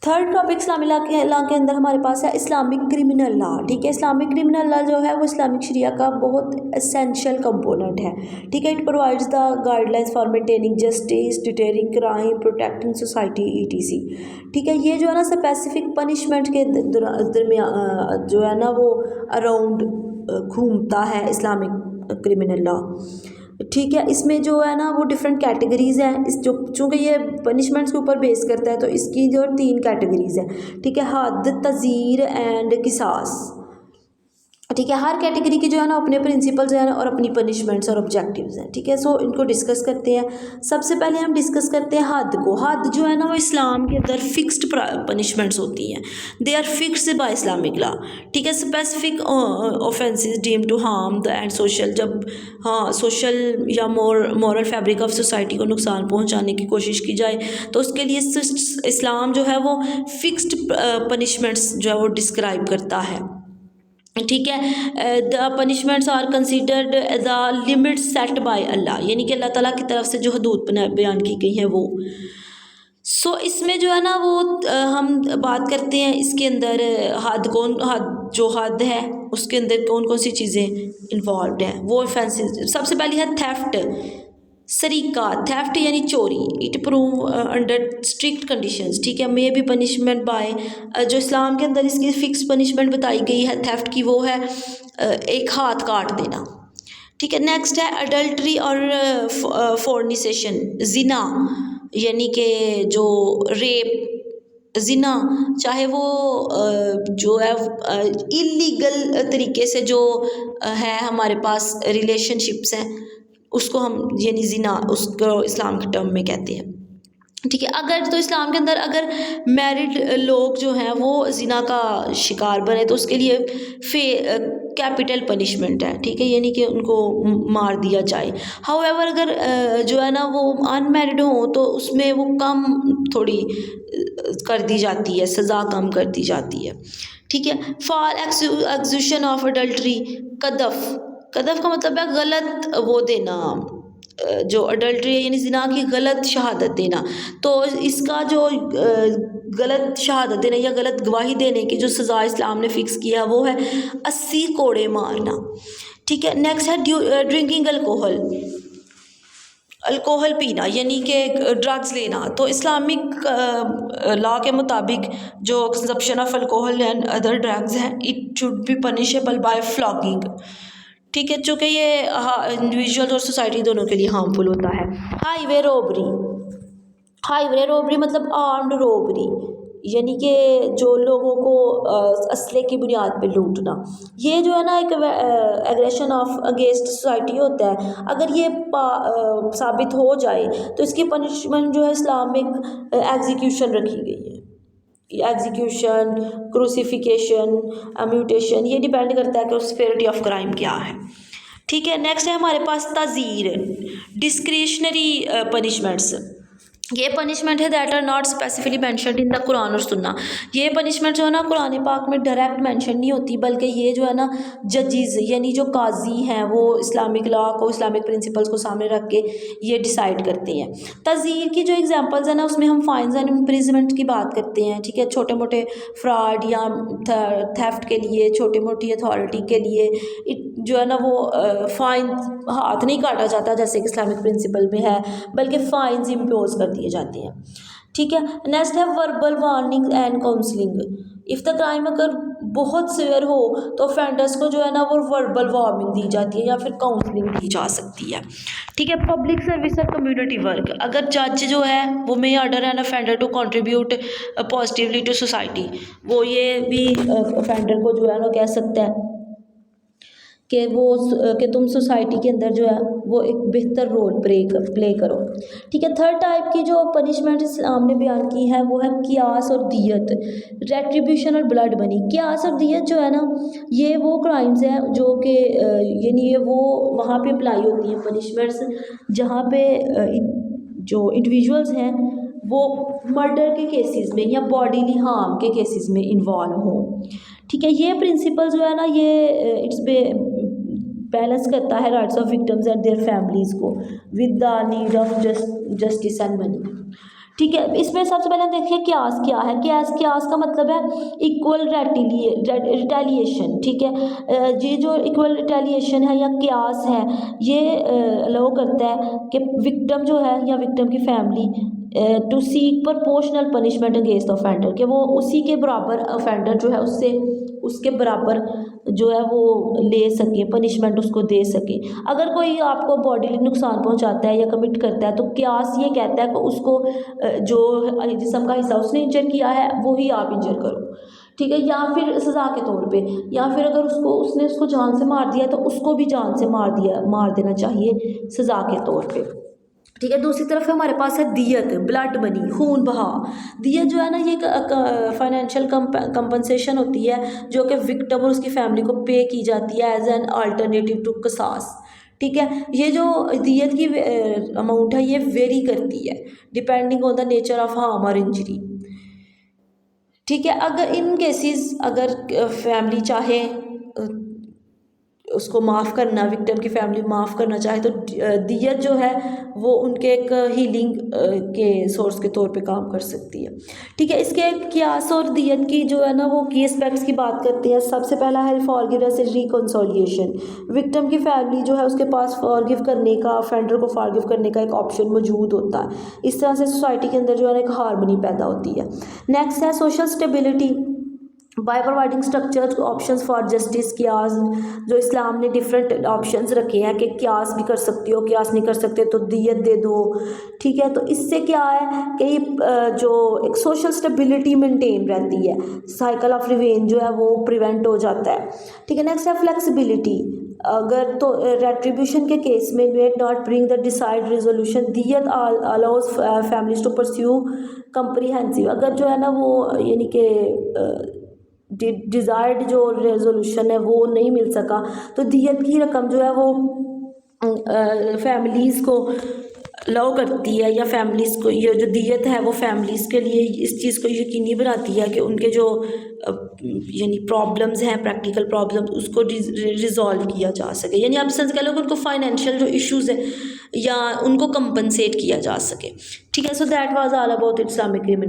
Third topic Islamic law के अंदर हमारे पास है इस्लामिक क्रिमिनल लॉ। ठीक है, इस्लामिक क्रिमिनल लॉ जो है वो इस्लामिक शरिया का बहुत एसेंशियल कंपोनेंट है। ठीक है, it provides the guidelines for maintaining justice, deterring crime, protecting society ETC. ठीक है, ये जो है ना स्पेसिफिक पनिशमेंट के दरमियान जो है ना वो अराउंड घूमता है इस्लामिक क्रिमिनल लॉ। ठीक है, इसमें जो है ना वो डिफरेंट कैटेगरीज़ हैं। इस जो चूँकि ये पनिशमेंट्स के ऊपर बेस करता है तो इसकी जो 3 कैटेगरीज़ हैं। ठीक है, हद, तज़ीर एंड किसास। ठीक है, हर कैटेगरी के जो है ना अपने प्रिंसिपल्स हैं और अपनी पनिशमेंट्स और ऑब्जेक्टिव्स हैं। ठीक है, सो इनको डिस्कस करते हैं। सबसे पहले हम डिस्कस करते हैं हद को। हद जो है ना वो इस्लाम के अंदर फिक्स्ड पनिशमेंट्स होती हैं। They are fixed by Islamic law. ठीक है, specific offences deem to harm the and social, जब हाँ सोशल या मॉरल फैब्रिक ऑफ सोसाइटी को नुकसान पहुँचाने की कोशिश की जाए तो उसके लिए इस्लाम जो है वो फिक्स्ड पनिशमेंट्स जो है वो डिस्क्राइब करता है। ठीक है, the punishments are considered the limit set by Allah, यानी कि अल्लाह ताला की तरफ से जो हदूद बयान की गई हैं वो। सो इसमें जो है ना वो हम बात करते हैं इसके अंदर हद है उसके अंदर कौन कौन सी चीज़ें इन्वॉल्व हैं। वो ऑफेंसेस, सबसे पहली है थेफ्ट, सरीका, थेफ्ट यानी चोरी। It prove under strict conditions. ठीक है, मे बी पनिशमेंट बाय, जो इस्लाम के अंदर इसकी फिक्स पनिशमेंट बताई गई है थेफ्ट की वो है एक हाथ काट देना। ठीक है, नेक्स्ट है अडल्ट्री और फोर्निसेशन, जिना, यानी कि जो रेप, जिना, चाहे वो जो है इलीगल तरीके से जो है हमारे पास रिलेशनशिप्स हैं उसको हम यानी जिना उसको इस्लाम के टर्म में कहते हैं। ठीक है, अगर तो इस्लाम के अंदर अगर मैरिड लोग जो हैं वो जिना का शिकार बने तो उसके लिए कैपिटल पनिशमेंट है। ठीक है, यानी कि उनको मार दिया जाए। हाउएवर अगर जो है ना वो अनमैरिड हो तो उसमें वो कम थोड़ी कर दी जाती है, सज़ा कम कर दी जाती है। ठीक है, फॉर एक्जिक्यूशन ऑफ अडल्ट्री, कदफ़, कदफ़ का मतलब है गलत वो देना, जो अडल्ट्री है यानी जिना की गलत शहादत देना। तो इसका जो गलत शहादत देना या गलत गवाही देने की जो सज़ा इस्लाम ने फ़िक्स किया वो है 80 कोड़े मारना। ठीक है, नेक्स्ट है ड्रिंकिंग अल्कोहल पीना, यानी कि ड्रग्स लेना। तो इस्लामिक लॉ के मुताबिक जो consumption of alcohol and other drugs हैं it should be punishable by flogging. ठीक है, चूँकि ये इंडिविजुअल और सोसाइटी दोनों के लिए हार्मफुल होता है। हाईवे रोबरी मतलब आर्म्ड रोबरी, यानी कि जो लोगों को असले की बुनियाद पे लूटना। ये जो है ना एक एग्रेशन ऑफ अगेंस्ट सोसाइटी होता है। अगर ये साबित हो जाए तो इसकी पनिशमेंट जो है इस्लामिक एग्जीक्यूशन रखी गई है। एग्जीक्यूशन, क्रूसिफिकेशन, म्यूटेशन, ये डिपेंड करता है कि उस सेवेरिटी ऑफ क्राइम क्या है। ठीक है, नेक्स्ट है हमारे पास ताज़ीर, डिस्क्रिशनरी पनिशमेंट्स। ये पनिशमेंट है that are not specifically mentioned in the Quran और सुन्ना। ये पनिशमेंट जो है ना कुरान पाक में डायरेक्ट मेंशन नहीं होती, बल्कि ये जो है ना जजेस यानी जो काजी हैं वो इस्लामिक लॉ को, इस्लामिक प्रिंसिपल्स को सामने रख के ये डिसाइड करते हैं। तज़ीर की जो एग्जांपल्स हैं ना उसमें हम फाइन्स एंड इम्प्रिजमेंट की बात करते हैं। ठीक है, छोटे मोटे फ्रॉड या थेफ्ट के लिए, छोटी मोटी अथॉरिटी के लिए जो है ना वो फ़ाइन हाथ नहीं काटा जाता जैसे कि इस्लामिक प्रिंसिपल में है, बल्कि फ़ाइन्स इम्पोज कर दिए जाते हैं। ठीक है, नेक्स्ट है verbal warning and counselling. If the crime अगर बहुत सिवियर हो तो ऑफेंडर्स को जो है ना वो वर्बल वार्निंग दी जाती है या फिर काउंसलिंग दी जा सकती है। ठीक है, पब्लिक सर्विस और कम्युनिटी वर्क, अगर जज जो है वो may order an offender to contribute positively to society, वो ये भी ऑफेंडर को जो है ना कह सकता है कि तुम सोसाइटी के अंदर जो है वो एक बेहतर रोल प्ले करो। ठीक है, थर्ड टाइप की जो पनिशमेंट इस्लाम ने बयान की है वो है कियास और दियत, रेट्रीब्यूशन और ब्लड मनी। कियास और दियत जो है ना ये वो क्राइम्स हैं जो कि यानी ये वो वहाँ पे अप्लाई होती हैं पनिशमेंट्स जहाँ पे जो इंडिविजुअल्स हैं वो मर्डर के केसेस में या बॉडीली हार्म के केसेस में इन्वॉल्व हों। ठीक है, ये प्रिंसिपल जो है ना ये इट्स बैलेंस करता है rights of victims and their families को with the need of justice and money. ठीक है। इसमें सबसे पहले देखिए क्यास क्या है। क्यास का मतलब है इक्वल रिटेलिएशन। ठीक है, ये जो इक्वल रिटेलिएशन है या क्यास है, ये अलाउ करता है कि विक्टिम जो है या विक्टिम की family to seek proportional punishment against offender, कि वो उसी के बराबर ऑफेंडर जो है उससे उसके बराबर जो है वो ले सके, पनिशमेंट उसको दे सके। अगर कोई आपको बॉडीली नुकसान पहुंचाता है या कमिट करता है तो क्यास ये कहता है कि उसको जो जिस्म का हिस्सा उसने इंजर किया है वही आप इंजर करो। ठीक है, या फिर सज़ा के तौर पे, या फिर अगर उसने उसको जान से मार दिया तो उसको भी जान से मार देना चाहिए सज़ा के तौर पे। ठीक है, दूसरी तरफ हमारे पास है दियत, ब्लड मनी, खून बहा। दियत जो है ना, ये एक फाइनेंशियल कंपनसेशन होती है जो कि विक्टिम और उसकी फैमिली को पे की जाती है एज एन अल्टरनेटिव टू कसास। ठीक है, ये जो दियत की अमाउंट है ये वेरी करती है depending on the nature of harm और इंजरी। ठीक है, अगर इन केसेस अगर फैमिली चाहे उसको माफ़ करना, विक्टिम की फैमिली माफ़ करना चाहे तो दियत जो है वो उनके एक हीलिंग के सोर्स के तौर पे काम कर सकती है। ठीक है, इसके क्यास और दियत की जो है ना वो की एस्पेक्ट्स की बात करते हैं। सबसे पहला है फॉरगिवनेस एंड रिकंसिलिएशन। विक्टिम की फैमिली जो है उसके पास फॉरगिव करने का, ऑफेंडर को फॉरगिव करने का एक ऑप्शन मौजूद होता है। इस तरह से सोसाइटी के अंदर जो है ना एक हार्मनी पैदा होती है। नेक्स्ट है social stability by providing structures options for justice. क्यास जो इस्लाम ने डिफरेंट ऑप्शंस रखे हैं कि क्यास भी कर सकते हो, क्यास नहीं कर सकते तो दियत दे दो। ठीक है, तो इससे क्या है कि जो एक सोशल स्टेबिलिटी मेंटेन रहती है, साइकिल ऑफ रिवेंज जो है वो प्रिवेंट हो जाता है। ठीक है, नेक्स्ट है फ्लेक्सिबिलिटी। अगर तो रेट्रीब्यूशन के केस में made not bring the desired resolution, दियत allows families to pursue comprehensive. अगर जो है ना वो यानी कि डिज़ायर्ड जो रेजोल्यूशन है वो नहीं मिल सका तो दियत की रकम जो है वो फैमिलीज़ को अलाउ करती है, या फैमिलीज़ को ये जो दियत है वो फैमिलीज़ के लिए इस चीज़ को यकीनी बनाती है कि उनके जो यानी प्रॉब्लम्स हैं, प्रैक्टिकल प्रॉब्लम्स, उसको रिजॉल्व किया जा सके। यानी आप समझ कह लो कि उनको फाइनेंशियल जो इश्यूज़ हैं या उनको कंपनसेट किया जा सके। ठीक है, so that was all about Islamic criminal.